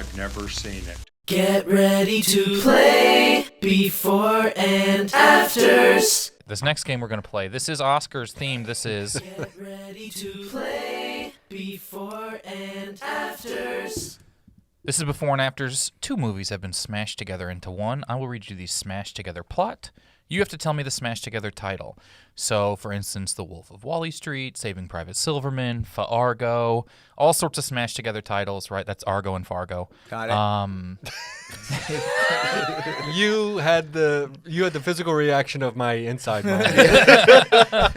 I've never seen it. Get ready to play before and afters. This next game we're going to play, this is Oscars themed. This is... Get ready to play before and afters. This is before and afters. Two movies have been smashed together into one. I will read you the smashed together plot. You have to tell me the smashed together title. So, for instance, The Wolf of Wall Street, Saving Private Silverman, Fargo, all sorts of smashed together titles, right? That's Argo and Fargo. Got it. You had the physical reaction of my inside mind.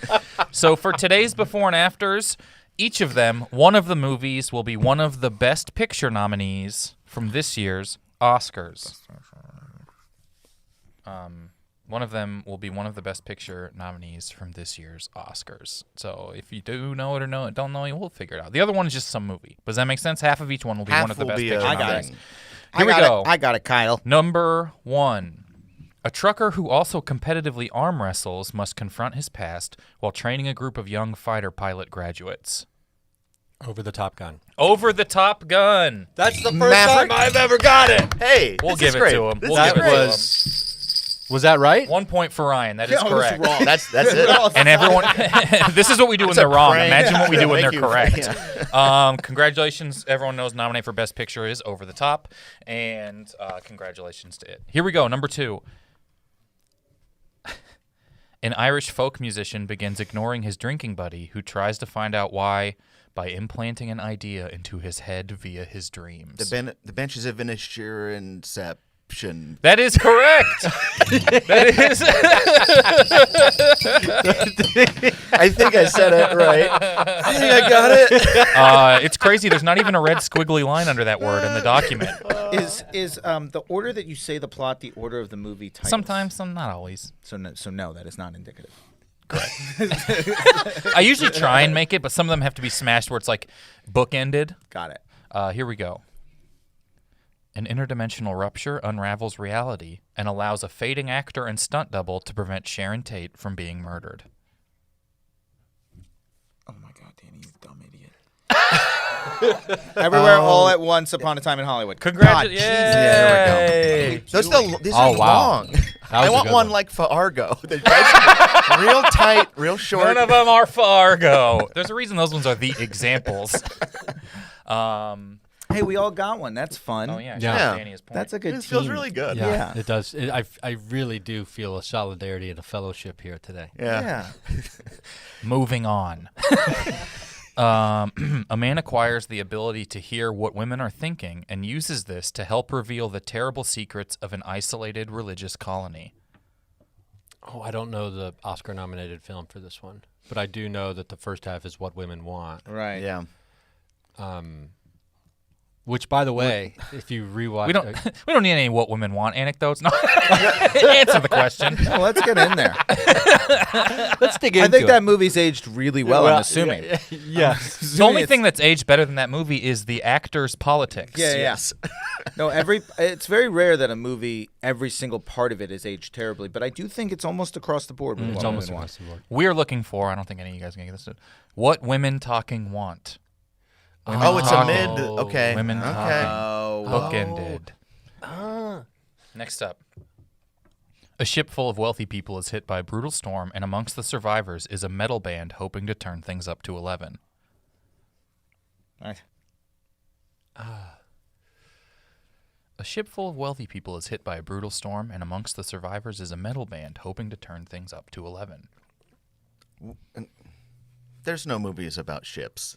So for today's before and afters, each of them, one of the movies will be one of the Best Picture nominees from this year's Oscars. One of them will be one of the Best Picture nominees from this year's Oscars. So if you do know it or don't know it, we'll figure it out. The other one is just some movie. Does that make sense? Half of each one will be one of the Best Picture nominees. Here we go. I got it, Kyle. Number 1. A trucker who also competitively arm wrestles must confront his past while training a group of young fighter pilot graduates. Over the Top Gun. Over the Top Gun. That's the first time I've ever got it. Hey, We'll give it to him. Was that right? 1 point for Ryan. That is correct. Wrong. That's it. And everyone, this is what we do when they're wrong. prank. Imagine what we do when they're Thank you. correct. Congratulations. Everyone knows nominated for Best Picture is Over the Top. And congratulations to it. Here we go. Number 2. An Irish folk musician begins ignoring his drinking buddy who tries to find out why by implanting an idea into his head via his dreams. The benches of Insurance. That is correct. That is. I think I said it right. I think I got it. It's crazy. There's not even a red squiggly line under that word in the document. Is the order that you say the plot the order of the movie titles? Sometimes, not always. So no, that is not indicative. I usually try and make it, but some of them have to be smashed where it's like bookended. Got it. Here we go. An interdimensional rupture unravels reality and allows a fading actor and stunt double to prevent Sharon Tate from being murdered. Oh my God, Danny, you dumb idiot. Everywhere, all at once, upon a time in Hollywood. Congratulations! Yeah, there we go. These are long. I want one like Fargo. Real tight, real short. None of them are Fargo. There's a reason those ones are the examples. Hey, we all got one. That's fun. Oh, yeah. Yeah. Danny's point. That's a good team. This feels really good. Yeah. It does. I really do feel a solidarity and a fellowship here today. Yeah. Moving on. A man acquires the ability to hear what women are thinking and uses this to help reveal the terrible secrets of an isolated religious colony. Oh, I don't know the Oscar-nominated film for this one, but I do know that the first half is What Women Want. Right. Yeah. Which, by the way, if you rewatch, We don't need any what women want anecdotes. No. Answer the question. Well, let's get in there. let's dig into I think it. that movie's aged really well, I'm assuming. Yeah. The only thing that's aged better than that movie is the actor's politics. Yeah. Yes. No, it's very rare that a movie, every single part of it is aged terribly, but I do think it's almost across the board. With It's What almost Women across the board. We're looking for, I don't think any of you guys can get this, what women talking want. Oh, it's a talking. mid. Okay. Women Okay. talking. Bookended. Next up. A ship full of wealthy people is hit by a brutal storm, and amongst the survivors is a metal band hoping to turn things up to 11. Right. A ship full of wealthy people is hit by a brutal storm, and amongst the survivors is a metal band hoping to turn things up to 11. There's no movies about ships.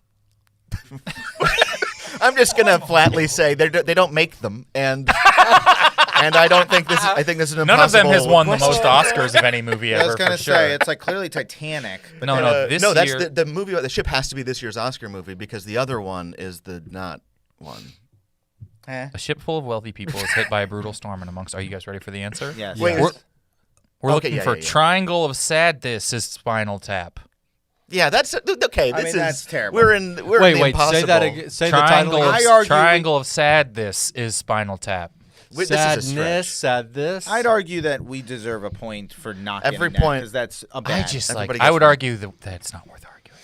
I'm just gonna flatly say they don't make them, and I don't think this. I think this is an None of them has impossible won the question. most Oscars of any movie ever. I was going to for sure. say, it's like clearly Titanic. But No, this no, that's year. the movie. The ship has to be this year's Oscar movie because the other one is the not one. A ship full of wealthy people is hit by a brutal storm, and amongst. Are you guys ready for the answer? Yes. Wait, We're Okay, looking yeah, for yeah. Triangle of Sadness is Spinal Tap. Yeah, that's okay. I mean, that's terrible. We're in the Wait, impossible. say that again. Say Triangle the of, title. I argue Triangle of Sadness is Spinal Tap. This is a stretch. Sadness. I'd argue that we deserve a point for not Every getting point. because that's a bad. Everybody I gets would one. argue that it's not worth arguing.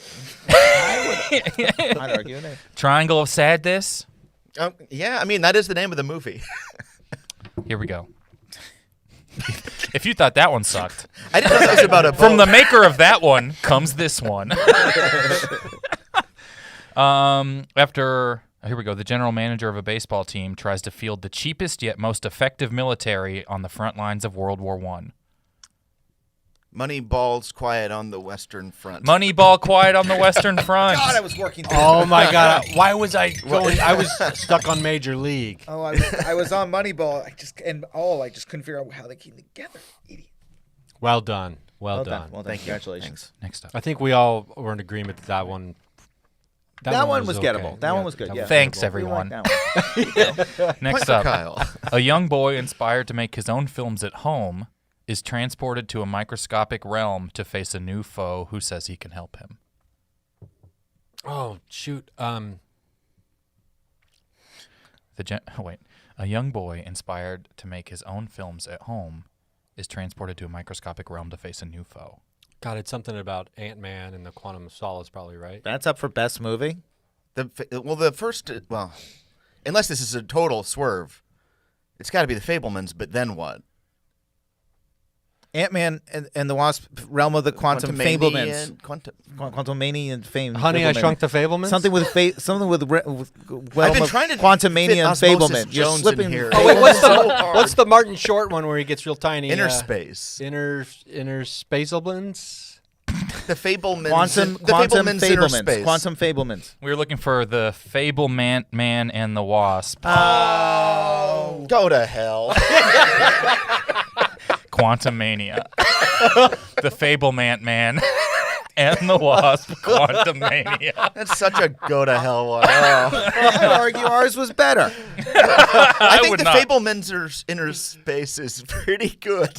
I'd argue that. Triangle of Sadness. Yeah, I mean, that is the name of the movie. Here we go. If you thought that one sucked, I didn't know that was about a boat. From the maker of that one comes this one. Here we go. The general manager of a baseball team tries to field the cheapest yet most effective military on the front lines of World War I. Moneyball's Quiet on the Western Front. Moneyball, Quiet on the Western Front. God, I was working. Oh my God! Why was I going? I was stuck on Major League. Oh, I was on Moneyball. I just couldn't figure out how they came together. Idiot. Well done. Well done. Well done. Thank you. Congratulations. Next up. I think we all were in agreement that one. That one was okay. gettable. That one was good. Yeah. Thanks, gettable. everyone. We like that one. Next Point for up, Kyle. a young boy inspired to make his own films at home is transported to a microscopic realm to face a new foe who says he can help him. Oh shoot! A young boy inspired to make his own films at home is transported to a microscopic realm to face a new foe. God, it's something about Ant-Man and the Quantum of Solace, probably, right? That's up for best movie. The first, unless this is a total swerve, it's got to be The Fabelmans. But then what? Ant-Man and the Wasp, Realm of the Quantum Fablemans. Quantumania and Fame. Honey, I Shrunk the Fablemans. Something with I've been trying to Quantumania and fit Osmosis Fableman. You're Jones slipping. in here. Oh wait, Hard. what's the Martin Short one where he gets real tiny? Inner Space. Inner Spacelmans. The Fablemans. Quantum Inner Fablemans. Space. Quantum Fablemans. We were looking for the Fable Man and the Wasp. Oh, go to hell. Quantumania. The Fablemant Man and the Wasp. Quantumania. That's such a go to hell one. Oh. I'd argue ours was better. I think would the not. Fableman's Inner Space is pretty good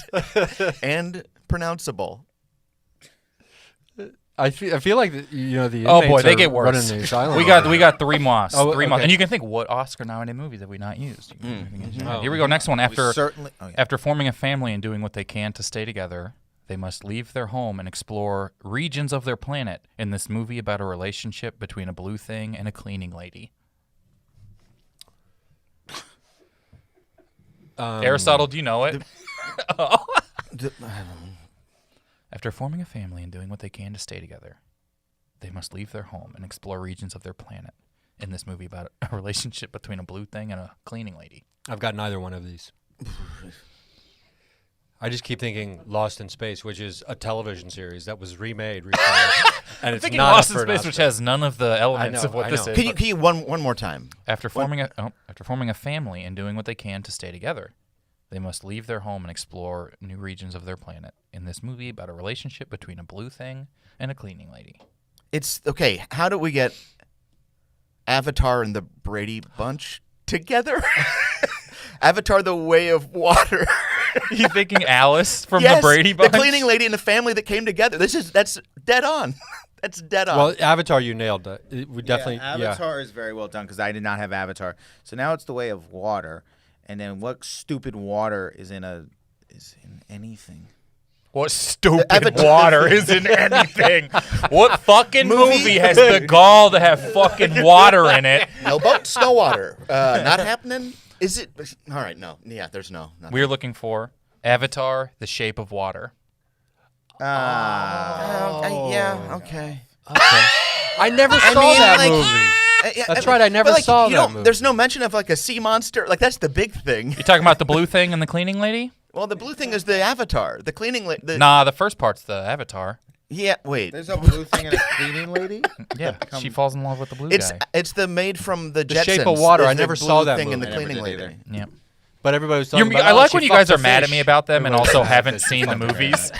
and pronounceable. I feel like the Oh boy, inmates they are get worse. running the asylum. We got three moss, Oh, three moss, okay. and you can think what Oscar-nominated movies have we not used? Oh. Here we go. Next one. Certainly. Oh, yeah. After forming a family and doing what they can to stay together, they must leave their home and explore regions of their planet in this movie about a relationship between a blue thing and a cleaning lady. Aristotle, do you know it? After forming a family and doing what they can to stay together, they must leave their home and explore regions of their planet in this movie about a relationship between a blue thing and a cleaning lady. I've got neither one of these. I just keep thinking Lost in Space, which is a television series that was remade, and it's Thinking not Lost up in for an Space, Oscar. which has none of the elements know, of what I this know. is. Can you one more time? After forming a family and doing what they can to stay together, they must leave their home and explore new regions of their planet in this movie about a relationship between a blue thing and a cleaning lady. It's okay. How do we get Avatar and the Brady Bunch together? Avatar: The Way of Water. You thinking Alice from Yes, the Brady Bunch? the cleaning lady and the family that came together. That's dead on. That's dead on. Well, Avatar, you nailed it. We definitely, Avatar is very well done because I did not have Avatar. So now it's The Way of Water, and then what stupid water is in anything? What stupid Avatar- water is in anything? What fucking movie has the gall to have fucking water in it? No boats, no water. Not happening. Is it? All right. No. Yeah. There's no. Nothing. We're looking for Avatar: The Shape of Water. Yeah. Okay. I never saw mean, that like- movie. That's right, I never saw that movie. There's no mention of like a sea monster. Like that's the big thing. You talking about the blue thing and the cleaning lady? Well, the blue thing is the Avatar. The cleaning lady. Nah, the first part's the Avatar. Yeah. Wait. There's a blue thing and a cleaning lady? Yeah, she falls in love with the blue It's guy. it's the maid from the Jetsons. Shape of Water. There's I the never blue saw that thing and the movie. I cleaning never did lady. Yeah. But everybody was talking about I like she when you fucked guys are a mad at fish. me about them and Everybody also was haven't seen the movies.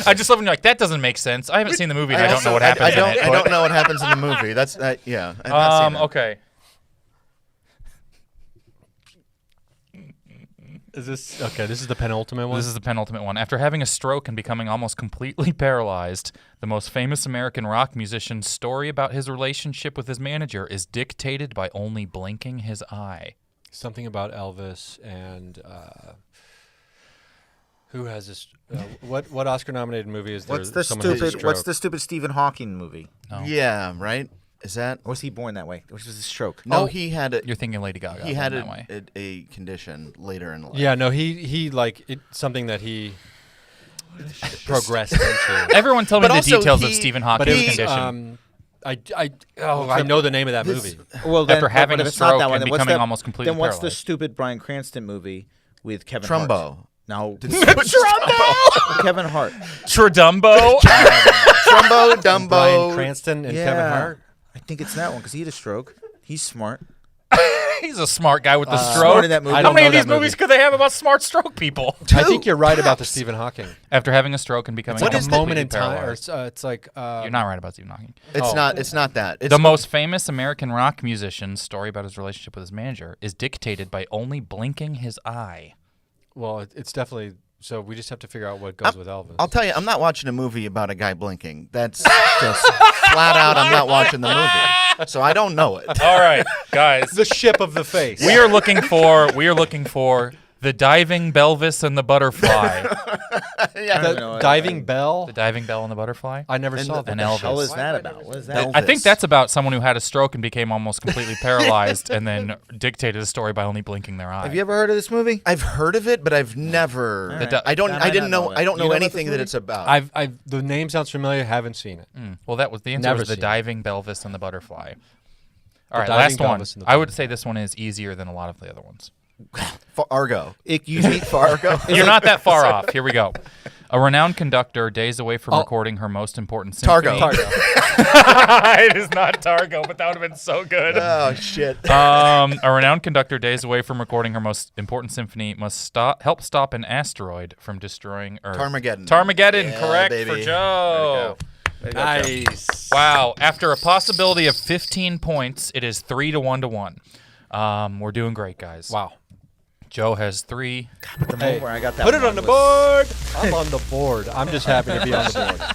I just love when you're like, that doesn't make sense. I haven't seen the movie and I don't know what happens I don't. in it. I don't know what happens in the movie. That's yeah. I've not seen it. Okay. Is this okay? This is the penultimate one. This is the penultimate one. After having a stroke and becoming almost completely paralyzed, the most famous American rock musician's story about his relationship with his manager is dictated by only blinking his eye. Something about Elvis and who has this? What Oscar-nominated movie is there? What's the someone has a stupid? What's stroke? the stupid Stephen Hawking movie? No. Yeah. Right. Is that? Or was he born that way? Or was it a stroke? No, he had a You're thinking Lady Gaga. he had that way. a condition later in life. Yeah, no, he like something that he progressed into. Everyone tell me But the also details of he- Stephen But Hawking's it was, condition. I know the name of that movie. Well, then, After having but a if it's not stroke that one, and then what's becoming that- almost completely Then what's the paralyzed. stupid Bryan Cranston movie with Kevin Hart? Trumbo. No. Trumbo! Kevin Hart. Tradumbo? Trumbo, Dumbo. Bryan Cranston and Kevin Yeah. Hart. I think it's that one because he had a stroke. He's smart. He's a smart guy with the Smart stroke. in that movie. I How don't many know of these that movie. movies could they have about smart stroke people? I think you're right about the Stephen Hawking. After having a stroke and becoming It's like almost a moment in completely time. Or paralyzed. it's like You're not right about Stephen Hawking. It's Oh. not. It's not that. It's The most famous American rock musician's story about his relationship with his manager is dictated by only blinking his eye. well, it's definitely. So we just have to figure out what goes with Elvis. I'll tell you, I'm not watching a movie about a guy blinking. That's just flat out. I'm not watching the movie, so I don't know it. All right, guys. the ship of the face. We are looking for the diving Belvis and the butterfly. The diving bell. The diving bell and the butterfly. I never saw that. and What the hell Elvis. is that about? What is that? I think that's about someone who had a stroke and became almost completely paralyzed and then dictated a story by only blinking their eye. Have you ever heard of this movie? I've heard of it, but I've never. All right. The I don't. Then I I didn't don't know. know it. I don't You know know about anything this that movie? it's about. I've the name sounds familiar. Haven't seen it. Well, that was the answer. Never Was the seen it. diving Belvis and the butterfly. All right, diving last one. Belvis and the I would say this one is easier than a lot of the other ones. Fargo. You meet Fargo. You're not that far off. Here we go. A renowned conductor, days away from recording her most important symphony. Targo. It is not Targo, but that would have been so good. Oh shit. A renowned conductor, days away from recording her most important symphony, must help stop an asteroid from destroying Earth. Tarmageddon. Tarmageddon, Yeah, correct baby. for Joe. Nice. Wow. After a possibility of 15 points, it is 3 to 1 to 1. We're doing great, guys. Wow. Joe has 3. The moment where I got that Put it one on the was- board. I'm on the board. I'm just happy to be on the board.